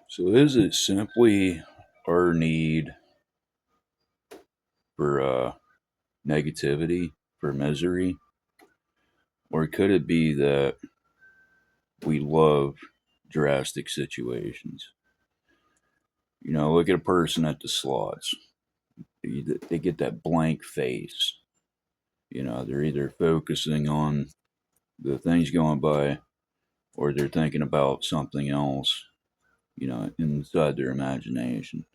So is it simply our need for negativity, for misery, or could it be that we love drastic situations? Look at a person at the slots. They get that blank face. They're either focusing on the things going by or they're thinking about something else, inside their imagination.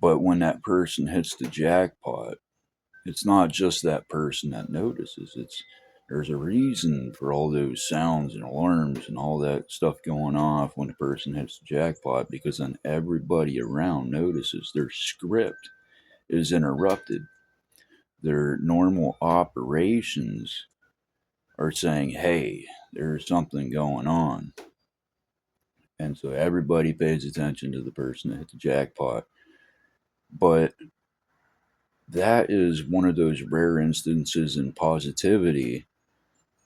But when that person hits the jackpot, it's not just that person that notices. There's a reason for all those sounds and alarms and all that stuff going off when the person hits the jackpot, because then everybody around notices their script is interrupted. Their normal operations are saying, hey, there's something going on. And so everybody pays attention to the person that hit the jackpot. But that is one of those rare instances in positivity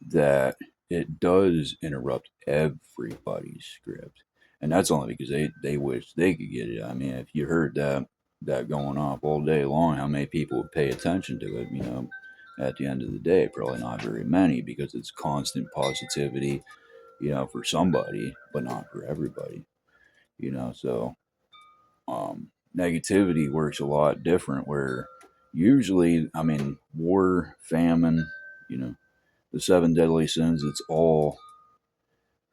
that it does interrupt everybody's script. And that's only because they wish they could get it. I mean, if you heard that going off all day long, how many people would pay attention to it, at the end of the day? Probably not very many, because it's constant positivity, for somebody, but not for everybody. So negativity works a lot different, where usually, I mean, war, famine, you know, the seven deadly sins, it's all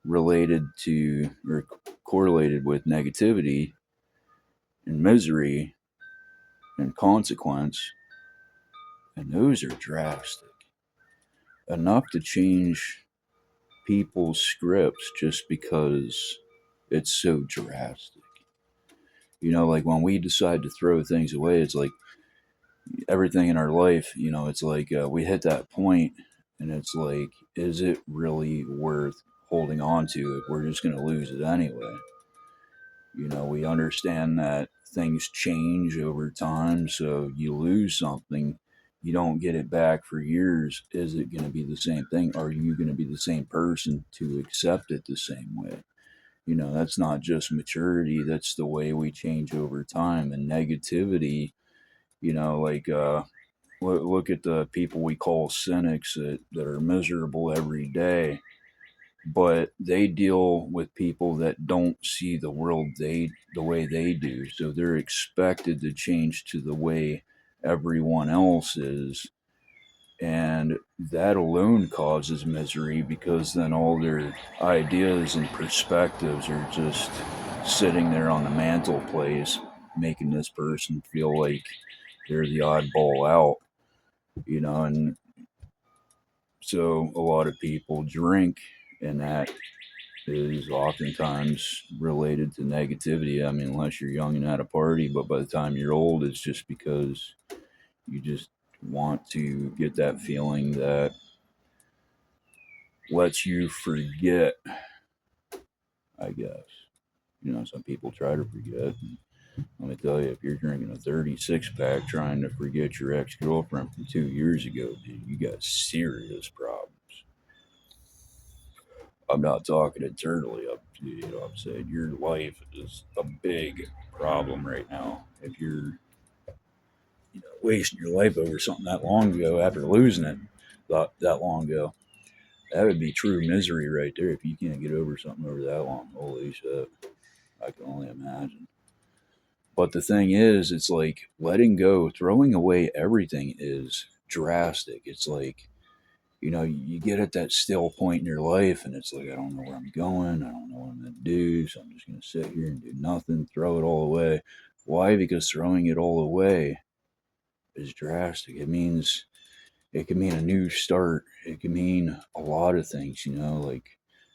related to or correlated with negativity and misery and consequence. And those are drastic enough to change people's scripts just because it's so drastic. Like when we decide to throw things away, it's like everything in our life, it's like we hit that point and it's like, is it really worth holding on to if we're just going to lose it anyway? We understand that things change over time. So you lose something, you don't get it back for years. Is it going to be the same thing? Are you going to be the same person to accept it the same way? That's not just maturity, that's the way we change over time. And negativity, like look at the people we call cynics that are miserable every day, but they deal with people that don't see the world the way they do. So they're expected to change to the way everyone else is. And that alone causes misery, because then all their ideas and perspectives are just sitting there on the mantle place, making this person feel like they're the oddball out, and so a lot of people drink, and that is oftentimes related to negativity. I mean, unless you're young and at a party, but by the time you're old, it's just because you just want to get that feeling that lets you forget, I guess. Some people try to forget. Let me tell you, if you're drinking a 36 pack trying to forget your ex girlfriend from 2 years ago, dude, you got serious problems. I'm not talking internally. I'm saying your life is a big problem right now. If you're, wasting your life over something that long ago after losing it that long ago, that would be true misery right there. If you can't get over something over that long, holy shit, I can only imagine. But the thing is, it's like letting go, throwing away everything is drastic. It's like, you get at that still point in your life and it's like, I don't know where I'm going. I don't know what I'm going to do. So I'm just going to sit here and do nothing, throw it all away. Why? Because throwing it all away is drastic. It can mean a new start. It can mean a lot of things, like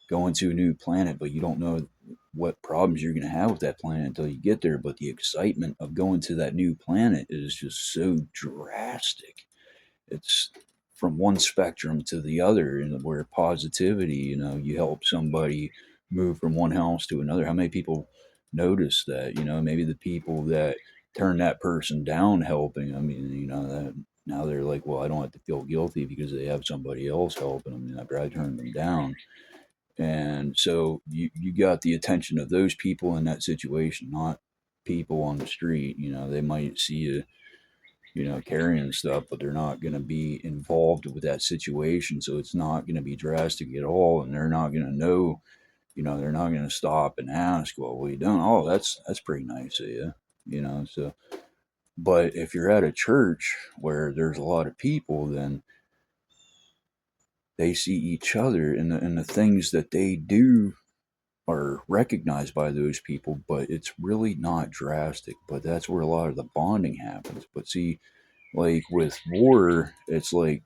going to a new planet, but you don't know what problems you're going to have with that planet until you get there. But the excitement of going to that new planet is just so drastic. It's from one spectrum to the other, and where positivity, you help somebody move from one house to another. How many people notice that? Maybe the people that turn that person down helping, I mean, that now they're like, well, I don't have to feel guilty because they have somebody else helping them after I turned them down. And so you got the attention of those people in that situation, not people on the street. They might see you, carrying stuff, but they're not going to be involved with that situation. So it's not going to be drastic at all. And they're not going to know, they're not going to stop and ask, well, what are you doing? Oh, that's pretty nice of you, so, but if you're at a church where there's a lot of people, then they see each other, and the things that they do are recognized by those people, but it's really not drastic. But that's where a lot of the bonding happens. But see, like with war, it's like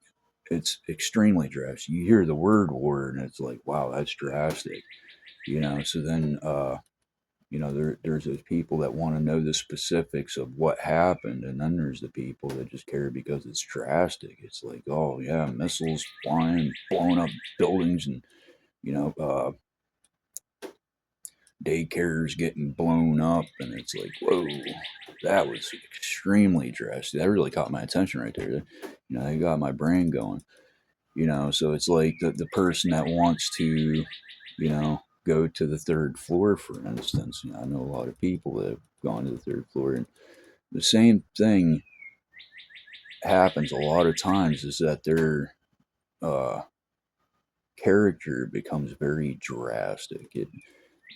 it's extremely drastic. You hear the word war, and it's like, wow, that's drastic. So then, there's those people that want to know the specifics of what happened, and then there's the people that just care because it's drastic. It's like, oh yeah, missiles flying, blowing up buildings, and you know, uh, daycares getting blown up, and it's like, whoa, that was extremely drastic. That really caught my attention right there. They got my brain going. So it's like the person that wants to, go to the third floor, for instance. I know a lot of people that have gone to the third floor, and the same thing happens a lot of times is that their uh, character becomes very drastic.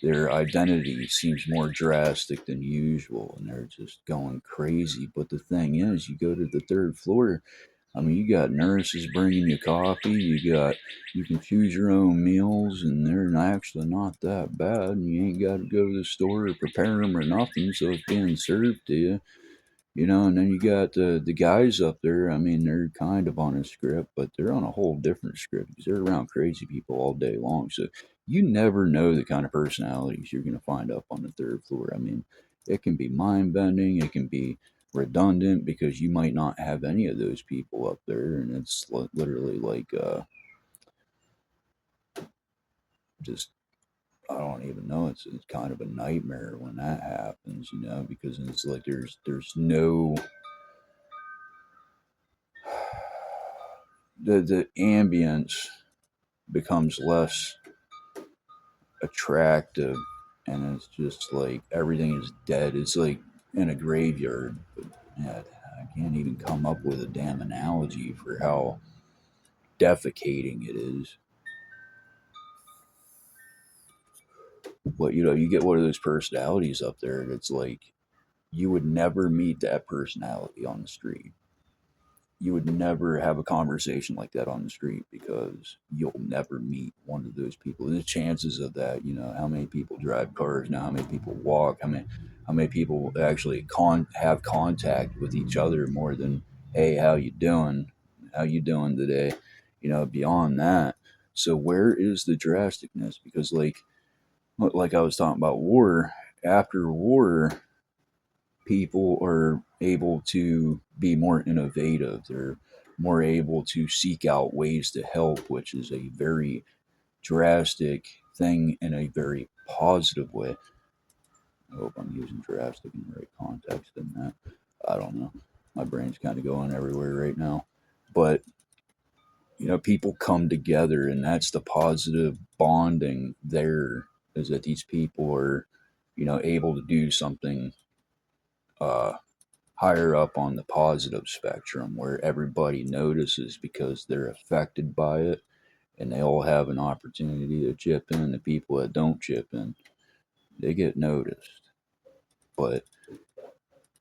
Their identity seems more drastic than usual, and they're just going crazy. But the thing is, you go to the third floor. I mean, you got nurses bringing you coffee. You can choose your own meals, and they're actually not that bad. And you ain't got to go to the store or prepare them or nothing, so it's being served to you. And then you got the guys up there. I mean, they're kind of on a script, but they're on a whole different script because they're around crazy people all day long. So you never know the kind of personalities you're going to find up on the third floor. I mean, it can be mind bending, it can be redundant because you might not have any of those people up there, and it's literally like just I don't even know. It's kind of a nightmare when that happens, because it's like there's no the ambience becomes less attractive, and it's just like everything is dead. It's like in a graveyard. But yeah, I can't even come up with a damn analogy for how defecating it is. But you get one of those personalities up there, and it's like you would never meet that personality on the street. You would never have a conversation like that on the street because you'll never meet one of those people. The chances of that, how many people drive cars now, how many people walk, how many people actually have contact with each other more than, hey, how you doing today, beyond that. So where is the drasticness? Because like I was talking about war, after war, people are able to be more innovative. They're more able to seek out ways to help, which is a very drastic thing in a very positive way. I hope I'm using drastic in the right context in that. I don't know. My brain's kind of going everywhere right now. But, people come together, and that's the positive bonding there, is that these people are, able to do something uh, higher up on the positive spectrum where everybody notices because they're affected by it, and they all have an opportunity to chip in. The people that don't chip in, they get noticed. But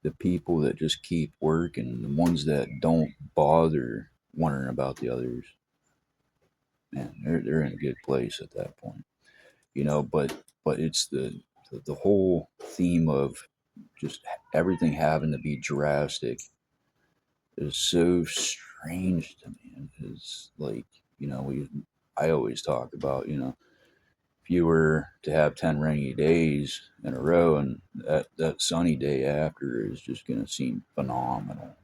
the people that just keep working, the ones that don't bother wondering about the others, man, they're in a good place at that point. But it's the whole theme of just everything having to be drastic is so strange to me. It's like, I always talk about, if you were to have 10 rainy days in a row, and that sunny day after is just going to seem phenomenal.